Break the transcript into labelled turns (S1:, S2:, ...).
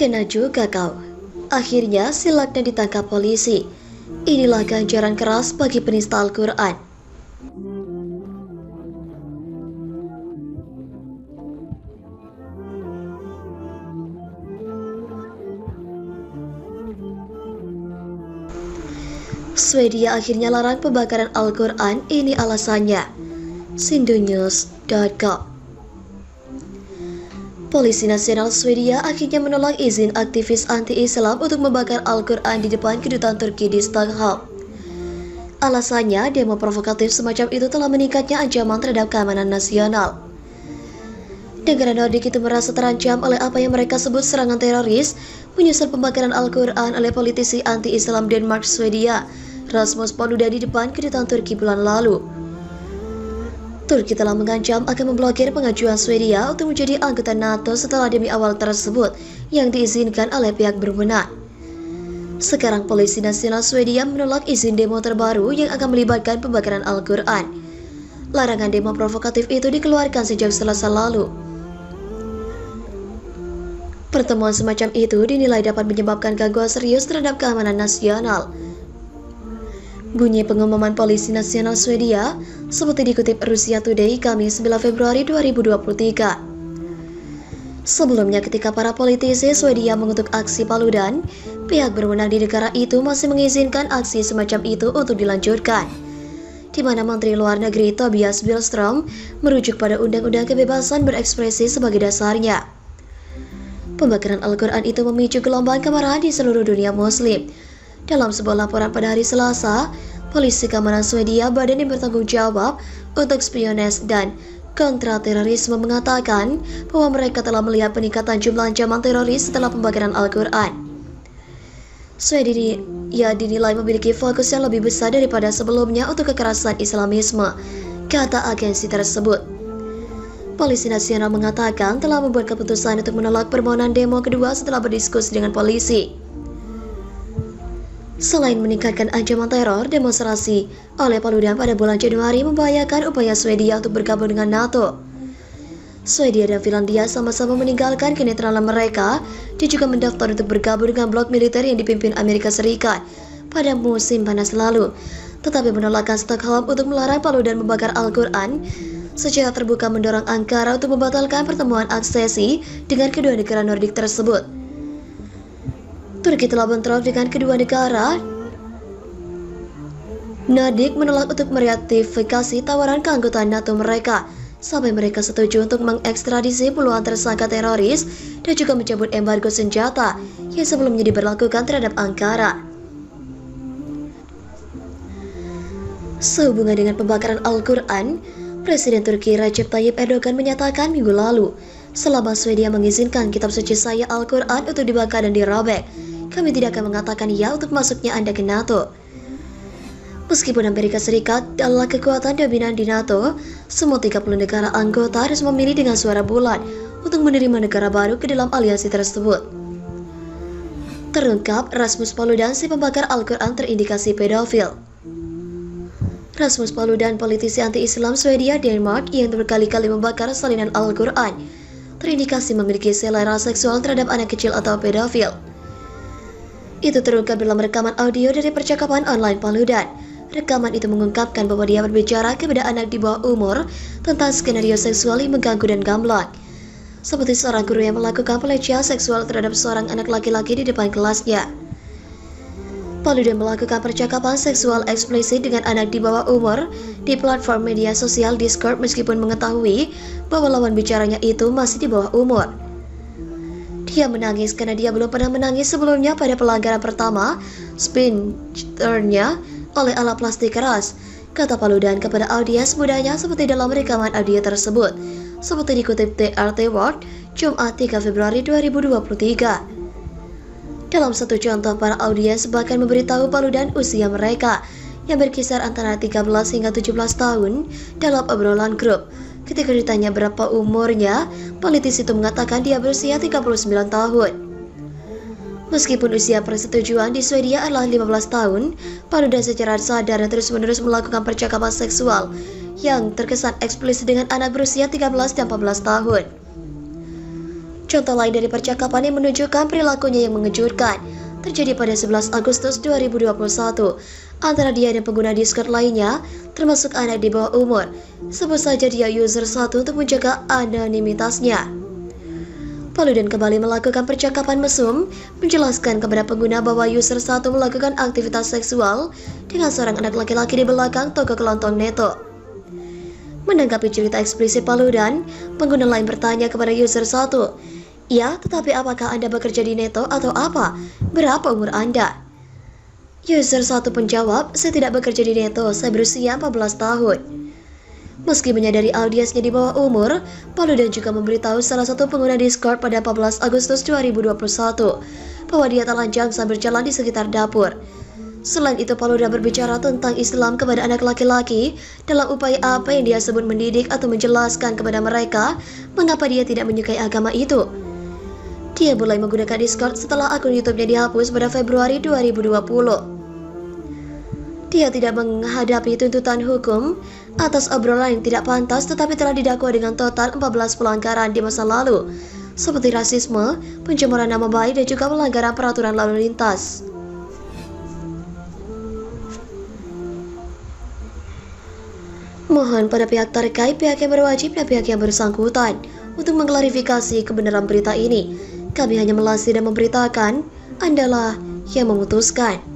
S1: Kena juga kau. Akhirnya Silakna ditangkap polisi. Inilah ganjaran keras bagi penista Al-Quran. Swedia akhirnya larang pembakaran Al-Quran, ini alasannya. Sindonews.com. Polisi Nasional Swedia akhirnya menolak izin aktivis anti-Islam untuk membakar Al-Quran di depan kedutaan Turki di Stockholm. Alasannya, demo provokatif semacam itu telah meningkatnya ancaman terhadap keamanan nasional. Negara Nordik itu merasa terancam oleh apa yang mereka sebut serangan teroris menyusul pembakaran Al-Quran oleh politisi anti-Islam Denmark Swedia, Rasmus Paludan di depan kedutaan Turki bulan lalu. Turki telah mengancam akan memblokir pengajuan Swedia untuk menjadi anggota NATO setelah demi awal tersebut yang diizinkan oleh pihak berwenang. Sekarang Polisi Nasional Swedia menolak izin demo terbaru yang akan melibatkan pembakaran Al-Quran. Larangan demo provokatif itu dikeluarkan sejak Selasa lalu. Pertemuan semacam itu dinilai dapat menyebabkan gangguan serius terhadap keamanan nasional. Bunyi pengumuman Polisi Nasional Swedia seperti dikutip Russia Today Kamis 9 Februari 2023. Sebelumnya ketika para politisi Swedia mengutuk aksi Paludan, pihak berwenang di negara itu masih mengizinkan aksi semacam itu untuk dilanjutkan, di mana Menteri Luar Negeri Tobias Billström merujuk pada Undang-Undang Kebebasan Berekspresi sebagai dasarnya. Pembakaran Al-Quran itu memicu gelombang kemarahan di seluruh dunia Muslim. Dalam sebuah laporan pada hari Selasa, Polisi Keamanan Swedia, badan yang bertanggung jawab untuk spionase dan kontraterorisme, mengatakan bahwa mereka telah melihat peningkatan jumlah ancaman teroris setelah pembakaran Al-Quran. Swedia dinilai memiliki fokus yang lebih besar daripada sebelumnya untuk kekerasan Islamisme, kata agensi tersebut. Polisi Nasional mengatakan telah membuat keputusan untuk menolak permohonan demo kedua setelah berdiskusi dengan polisi. Selain meningkatkan ancaman teror, demonstrasi oleh Paludan pada bulan Januari membahayakan upaya Swedia untuk bergabung dengan NATO. Swedia dan Finlandia sama-sama meninggalkan kenetralan mereka dan juga mendaftar untuk bergabung dengan blok militer yang dipimpin Amerika Serikat pada musim panas lalu. Tetapi penolakan Stockholm untuk melarang Paludan membakar Al-Quran secara terbuka mendorong Ankara untuk membatalkan pertemuan aksesi dengan kedua negara Nordik tersebut. Turki telah bentrok dengan kedua negara Nordik menolak untuk meratifikasi tawaran keanggotaan NATO mereka sampai mereka setuju untuk mengekstradisi puluhan tersangka teroris dan juga mencabut embargo senjata yang sebelumnya diberlakukan terhadap Ankara. Sehubungan dengan pembakaran Al-Quran, Presiden Turki Recep Tayyip Erdogan menyatakan minggu lalu, selama Swedia mengizinkan kitab suci saya Al-Quran untuk dibakar dan dirobek, kami tidak akan mengatakan ya untuk masuknya Anda ke NATO. Meskipun Amerika Serikat adalah kekuatan dominan di NATO, semua 30 negara anggota harus memilih dengan suara bulat untuk menerima negara baru ke dalam aliansi tersebut. Terungkap, Rasmus Paludan, si pembakar Al-Quran, terindikasi pedofil. Rasmus Paludan, politisi anti-Islam Swedia Denmark yang berkali-kali membakar salinan Al-Quran, terindikasi memiliki selera seksual terhadap anak kecil atau pedofil. Itu terungkap dalam rekaman audio dari percakapan online Paludan. Rekaman itu mengungkapkan bahwa dia berbicara kepada anak di bawah umur tentang skenario seksual yang mengganggu dan gamblang, seperti seorang guru yang melakukan pelecehan seksual terhadap seorang anak laki-laki di depan kelasnya. Paludan melakukan percakapan seksual eksplisit dengan anak di bawah umur di platform media sosial Discord meskipun mengetahui bahwa lawan bicaranya itu masih di bawah umur. Dia menangis karena dia belum pernah menangis sebelumnya pada pelanggaran pertama spinternya oleh alat plastik keras, kata Paludan kepada audiens mudanya seperti dalam rekaman audio tersebut, seperti dikutip TRT World Jumat 3 Februari 2023. Dalam satu contoh, para audiens bahkan memberitahu Paludan usia mereka yang berkisar antara 13 hingga 17 tahun dalam obrolan grup. Ketika ditanya berapa umurnya, politisi itu mengatakan dia berusia 39 tahun. Meskipun usia persetujuan di Swedia adalah 15 tahun, Paludan secara sadar dan terus-menerus melakukan percakapan seksual yang terkesan eksplisit dengan anak berusia 13 dan 14 tahun. Contoh lain dari percakapan yang menunjukkan perilakunya yang mengejutkan terjadi pada 11 Agustus 2021 antara dia dan pengguna Discord lainnya, termasuk anak di bawah umur. Sebut saja dia user 1 untuk menjaga anonimitasnya. Paludan kembali melakukan percakapan mesum, menjelaskan kepada pengguna bahwa user 1 melakukan aktivitas seksual dengan seorang anak laki-laki di belakang toko kelontong Neto. Menanggapi cerita eksplisit Paludan, pengguna lain bertanya kepada user 1, "Ya, tetapi apakah Anda bekerja di Neto atau apa? Berapa umur Anda?" User 1 menjawab, "Saya tidak bekerja di Neto, saya berusia 14 tahun." Meski menyadari audiensnya di bawah umur, Paludan juga memberitahu salah satu pengguna Discord pada 14 Agustus 2021 bahwa dia telanjang saat berjalan di sekitar dapur. Selain itu, Paludan berbicara tentang Islam kepada anak laki-laki dalam upaya apa yang dia sebut mendidik atau menjelaskan kepada mereka mengapa dia tidak menyukai agama itu. Dia mulai menggunakan Discord setelah akun YouTube-nya dihapus pada Februari 2020. Dia tidak menghadapi tuntutan hukum atas obrolan yang tidak pantas, tetapi telah didakwa dengan total 14 pelanggaran di masa lalu, seperti rasisme, pencemaran nama baik, dan juga pelanggaran peraturan lalu lintas. Mohon pada pihak terkait, pihak yang berwajib dan pihak yang bersangkutan untuk mengklarifikasi kebenaran berita ini. Kami hanya melasih dan memberitakan, Andalah yang memutuskan.